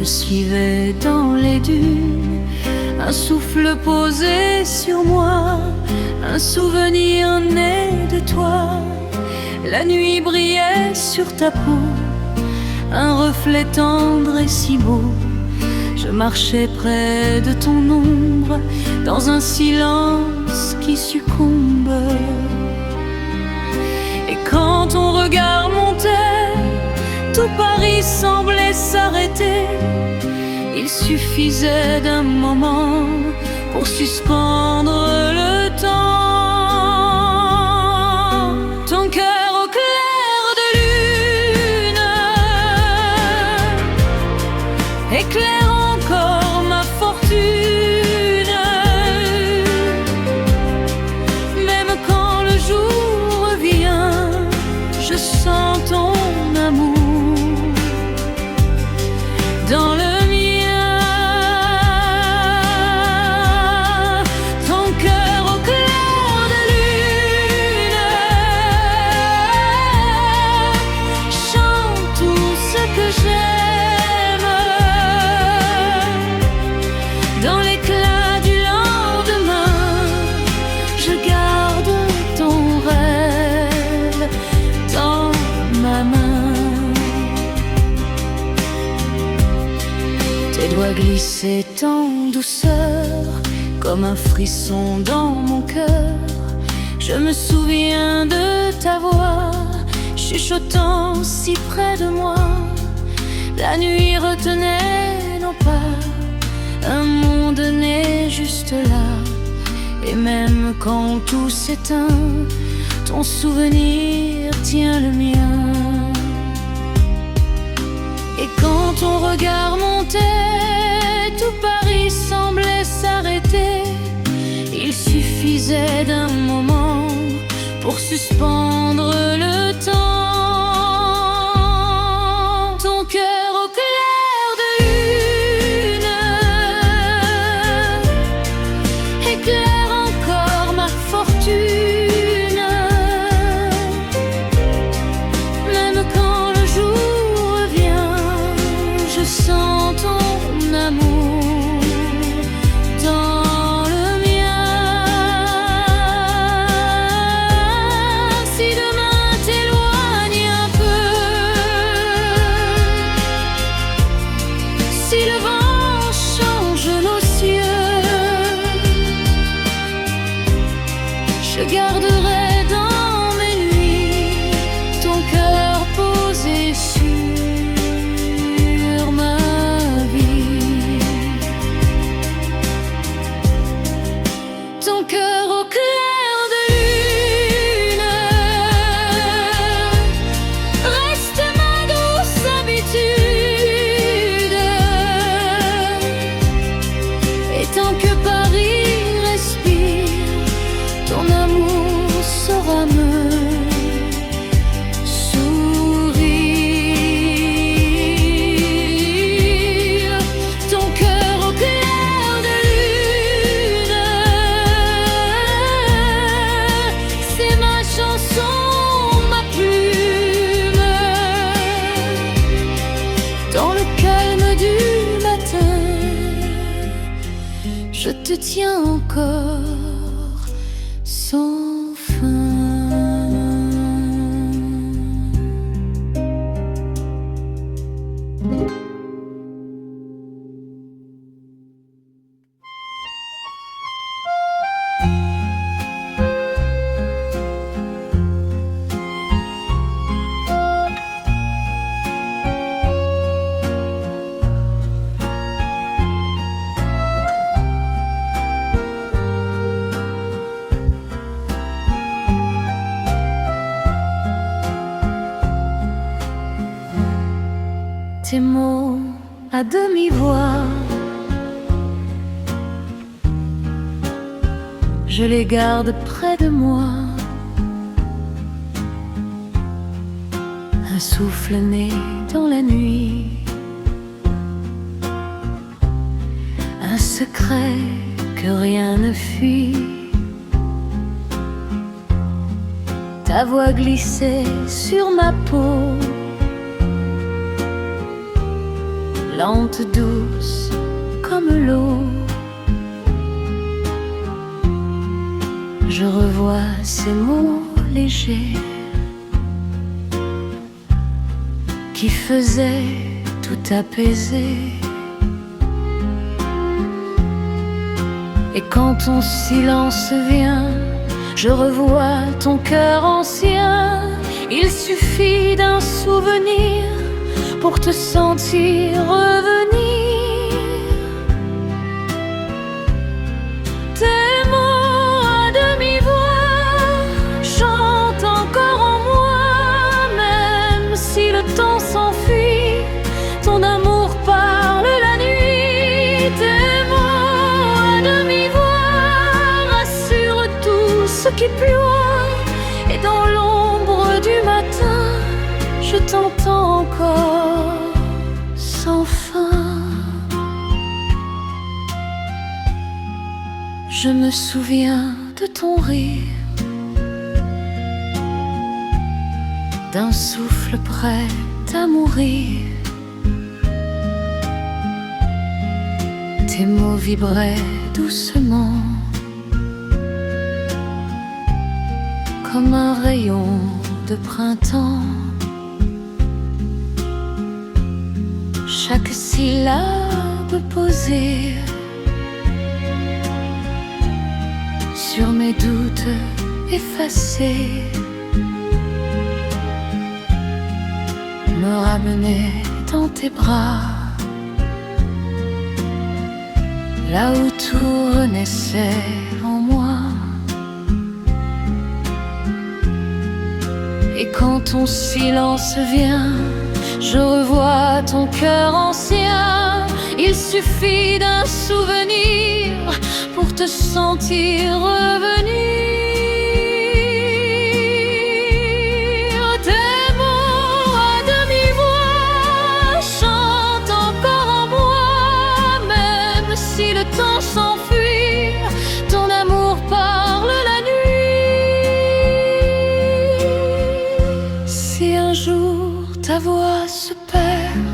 suivais dans les dunes, un souffle posé sur moi, un souvenir né de toi. La nuit brillait sur ta peau, un reflet tendre et si beau. Je marchais près de ton ombre, dans un silence qui succombe. Et quand ton regard montait, tout Paris semblait s'arrêter. Il suffisait d'un moment pour suspendre le temps. Ton cœur au clair de lune éclaire encore ma fortune. Même quand le jour revient, je sens ton amour dans le mien. Ton cœur au clair de lune chante tout ce que j'aime. Dans l'éclat du lendemain, je garde ton rêve dans ma main. Tes doigts glissaient en douceur, comme un frisson dans mon cœur. Je me souviens de ta voix, chuchotant si près de moi. La nuit retenait non pas un monde né juste là. Et même quand tout s'éteint, ton souvenir tient le mien. Et quand ton regard montait, tout Paris semblait s'arrêter. Il suffisait d'un moment pour suspendre le temps. Ton cœur au clair de lune éclaire encore ma fortune. Même quand le jour revient, je sens ton amour dans le mien. Si demain t'éloigne un peu, si le vent change nos cieux, je garderai dans mes nuits ton cœur posé sur ma vie. Ton cœur au clair de lune reste ma douce habitude. Et tant que Paris respire, ton amour saura me sourire. Ton cœur au clair de lune, c'est ma chanson, ma plume. Dans le calme du matin, je te tiens encore sans fin. Tes mots à demi-voix, je les garde près de moi. Un souffle né dans la nuit, un secret que rien ne fuit. Ta voix glissait sur ma peau, lente, douce comme l'eau. Je revois ces mots légers qui faisaient tout apaiser. Et quand ton silence vient, je revois ton cœur ancien. Il suffit d'un souvenir pour te sentir revenir. Tes mots à demi-voix chantent encore en moi. Même si le temps s'enfuit, ton amour parle la nuit. Tes mots à demi-voix rassurent tout ce qui ploie. Et dans l'ombre du matin, je t'entends encore sans fin. Je me souviens de ton rire, d'un souffle prêt à mourir. Tes mots vibraient doucement comme un rayon de printemps. Chaque syllabe posée sur mes doutes effacés me ramenait dans tes bras, là où tout renaissait en moi. Et quand ton silence vient, je revois ton cœur ancien. Il suffit d'un souvenir pour te sentir revenir. Tes mots à demi-voix chantent encore en moi. Même si le temps s'enfuit, ton amour parle la nuit. Si un jour ta voix se perd,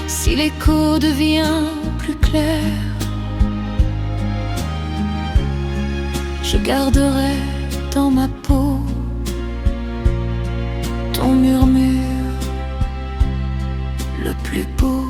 si l'écho devient plus clair, je garderai dans ma peau ton murmure le plus beau.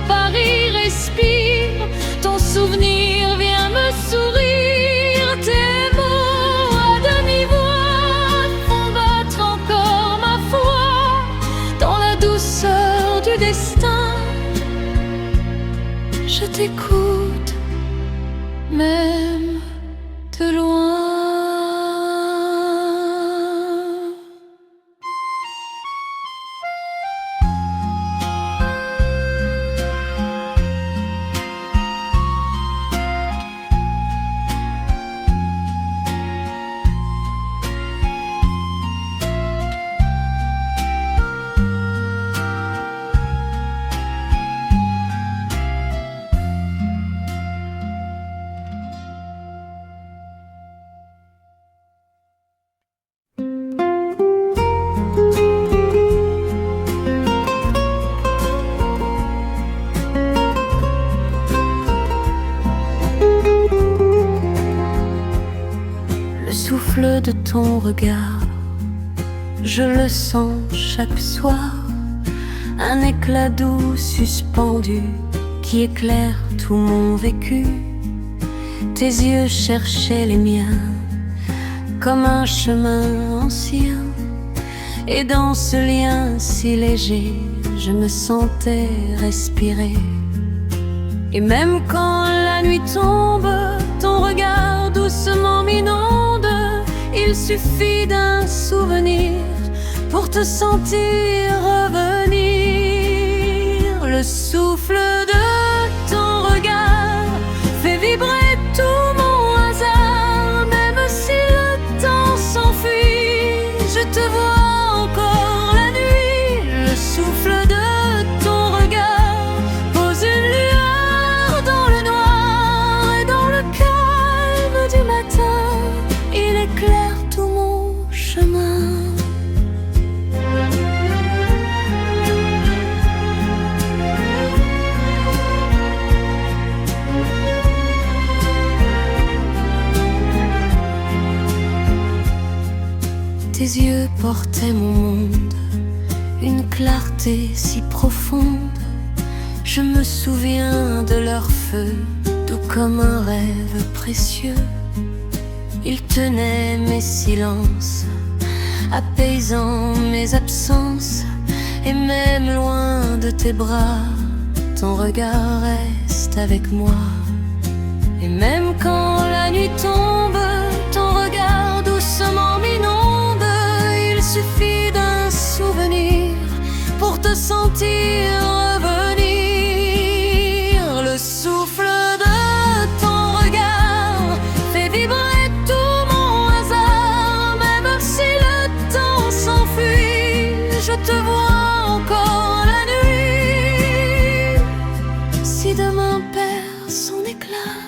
Paris respire, ton souvenir vient me sourire. Tes mots à demi-voix font battre encore ma foi dans la douceur du destin. Je t'écoute, même de loin. Souffle de ton regard, je le sens chaque soir, un éclat doux suspendu qui éclaire tout mon vécu. Tes yeux cherchaient les miens comme un chemin ancien, et dans ce lien si léger, je me sentais respirer. Et même quand la nuit tombe, ton regard doucement m'inonde. Il suffit d'un souvenir pour te sentir revenir. Le souffle de ton regard fait vibrer tout mon hasard. Même si le temps s'enfuit, je te vois encore la nuit. Le souffle de ton Tes yeux portaient mon monde, une clarté si profonde. Je me souviens de leur feu, doux comme un rêve précieux. Ils tenaient mes silences, apaisant mes absences. Et même loin de tes bras, ton regard reste avec moi. Et même quand la nuit tombe, ton regard doucement m'inonde. Il suffit d'un souvenir pour te sentir revenir. Le souffle de ton regard fait vibrer tout mon hasard. Même si le temps s'enfuit, je te vois encore la nuit. Si demain perd son éclat,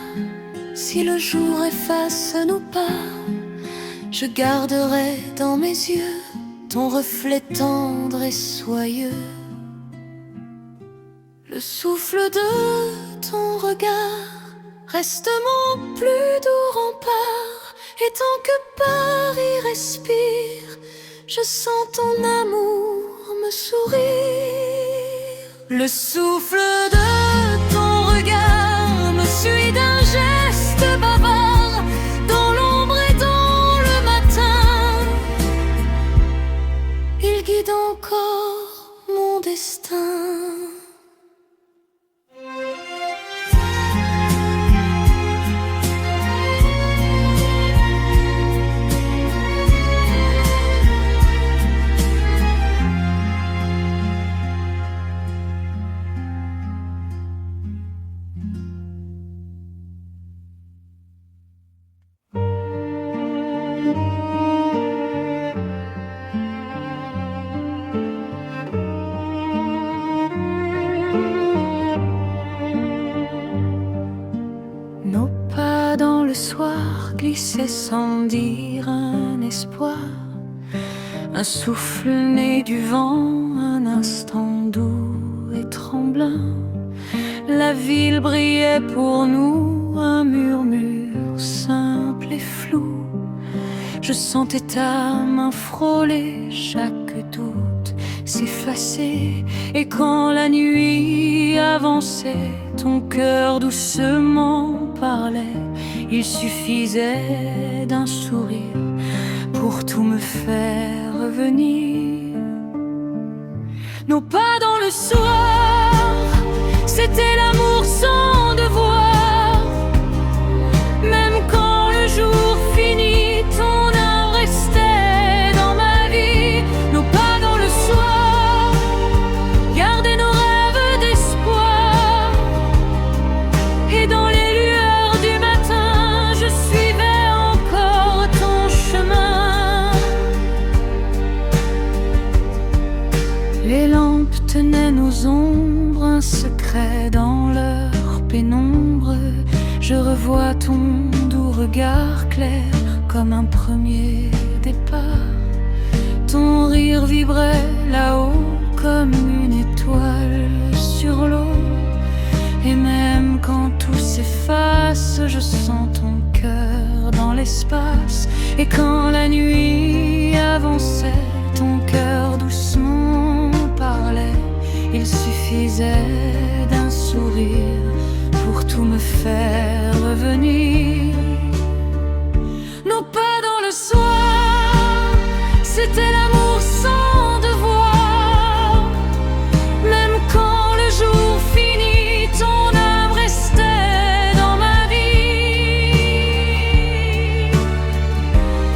si le jour efface nos pas, je garderai dans mes yeux ton reflet tendre et soyeux. Le souffle de ton regard reste mon plus doux rempart. Et tant que Paris respire, je sens ton amour me sourire. Le souffle de ton regard me suit d'un geste bavard, dans l'ombre et dans le matin. Il guide encore mon destin. Nos pas dans le soir glissaient sans dire un espoir, un souffle né du vent, un instant doux et tremblant. La ville brillait pour nous, un murmure simple et flou. Je sentais ta main frôler, chaque doute s'effacer. Et quand la nuit avançait, ton cœur doucement parlait. Il suffisait d'un sourire pour tout me faire revenir. Nos pas dans le soir, c'était l'amour sans devoir. Même quand le jour finit, ton âme restait dans ma vie. Nos pas dans le soir, garder nos rêves d'espoir. Et dans les lueurs du matin, je suivais encore ton chemin. Les lampes tenaient nos ombres, un secret dans leur pénombre. Je revois ton doux regard clair comme un premier départ. Ton rire vibrait là-haut comme une étoile sur l'eau. Et même quand tout s'efface, je sens ton cœur dans l'espace. Et quand la nuit avançait, ton cœur doucement parlait. Il suffisait d'un sourire pour tout me faire revenir. Nos pas dans le soir, c'était l'amour sans devoir. Même quand le jour finit, ton âme restait dans ma vie.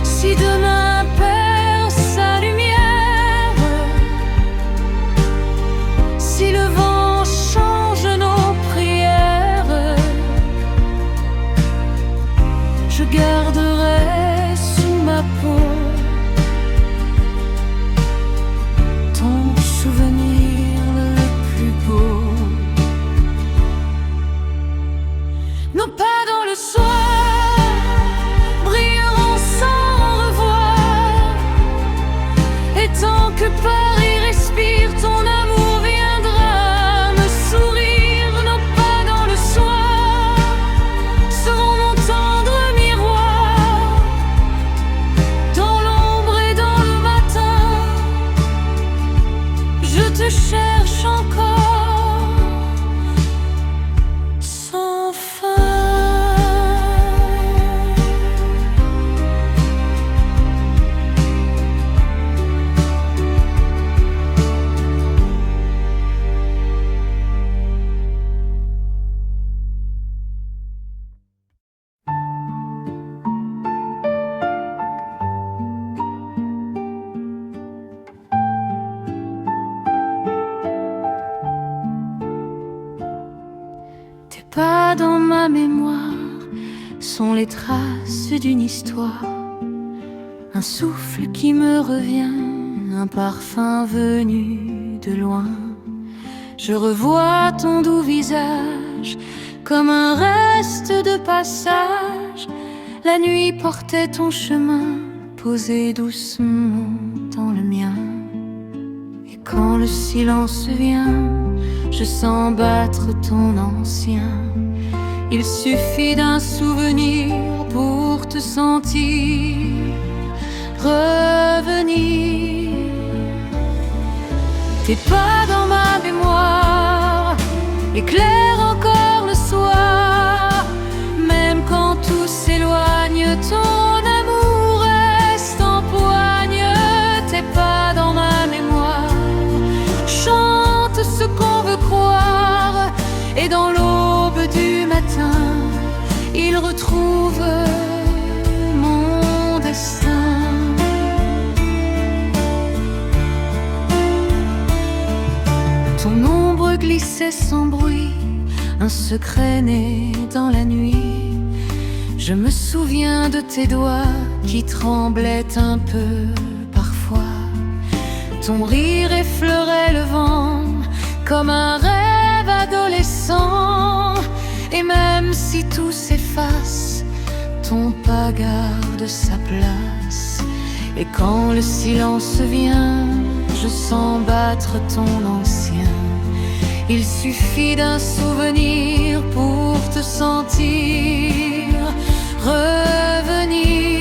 Si demain perd sa lumière, si le vent change nos prières, pas dans ma mémoire sont les traces d'une histoire, un souffle qui me revient, un parfum venu de loin. Je revois ton doux visage comme un reste de passage. La nuit portait ton chemin, posé doucement dans le mien. Et quand le silence vient, je sens battre ton ancien. Il suffit d'un souvenir pour te sentir revenir. Tes pas dans ma mémoire éclairent encore le soir. Même quand tout s'éloigne, ton amour reste en poigne. Tes pas dans ma mémoire chantent ce qu'on veut croire. Et dans l'aube du matin, ils retrouvent mon destin. Ton ombre glissait sans bruit, un secret né dans la nuit. Je me souviens de tes doigts qui tremblaient un peu parfois. Ton rire effleurait le vent comme un rêve adolescent. Et même si tout s'efface, ton pas garde sa place. Et quand le silence vient, je sens battre ton ancien. Il suffit d'un souvenir pour te sentir revenir.